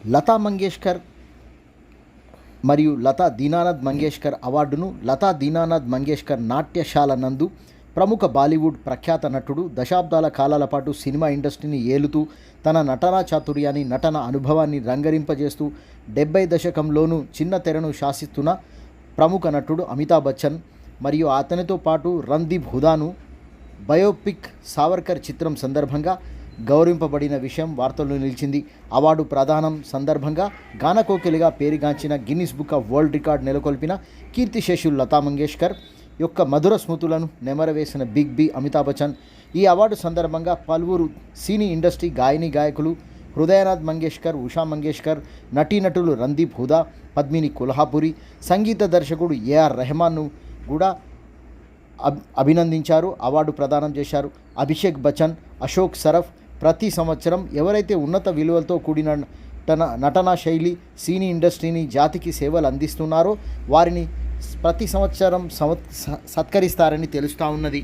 లతా మంగేష్కర్ మరియు లతా దీనానాథ్ మంగేష్కర్ అవార్డును లతా దీనానాథ్ మంగేష్కర్ నాట్యశాల నందు ప్రముఖ బాలీవుడ్ ప్రఖ్యాత నటుడు దశాబ్దాల కాలాల పాటు సినిమా ఇండస్ట్రీని ఏలుతూ తన నటనా చాతుర్యాన్ని నటన అనుభవాన్ని రంగరింపజేస్తూ 70 దశకంలోనూ చిన్న తెరను శాసిస్తున్న ప్రముఖ నటుడు అమితాబ్ బచ్చన్ మరియు అతనితో పాటు రణ్దీప్ హుదాను బయోపిక్ సావర్కర్ చిత్రం సందర్భంగా గౌరవింపబడిన విషయం వార్తల్లో నిలిచింది. అవార్డు ప్రదానం సందర్భంగా గానకోకిలిగా పేరుగాంచిన Guinness book of world record నెలకొల్పిన కీర్తిశేషులు లతా మంగేష్కర్ యొక్క మధుర స్మృతులను నెమరవేసిన బిగ్ బి అమితాబ్ బచ్చన్ ఈ అవార్డు సందర్భంగా పలువురు సినీ ఇండస్ట్రీ గాయని గాయకులు హృదయనాథ్ మంగేష్కర్, ఉషా మంగేష్కర్, నటీనటులు రణ్దీప్ హుదా, పద్మిని కొల్హాపురి, సంగీత దర్శకుడు ఏఆర్ రెహమాన్ను కూడా అభినందించారు, అవార్డు ప్రదానం చేశారు. అభిషేక్ బచ్చన్, అశోక్ సరఫ్ ప్రతి సంవత్సరం ఎవరైతే ఉన్నత విలువలతో కూడిన నటనా శైలి సినీ ఇండస్ట్రీని జాతికి సేవలు అందిస్తున్నారో వారిని ప్రతి సంవత్సరం సత్కరిస్తారని తెలుస్తూ ఉన్నది.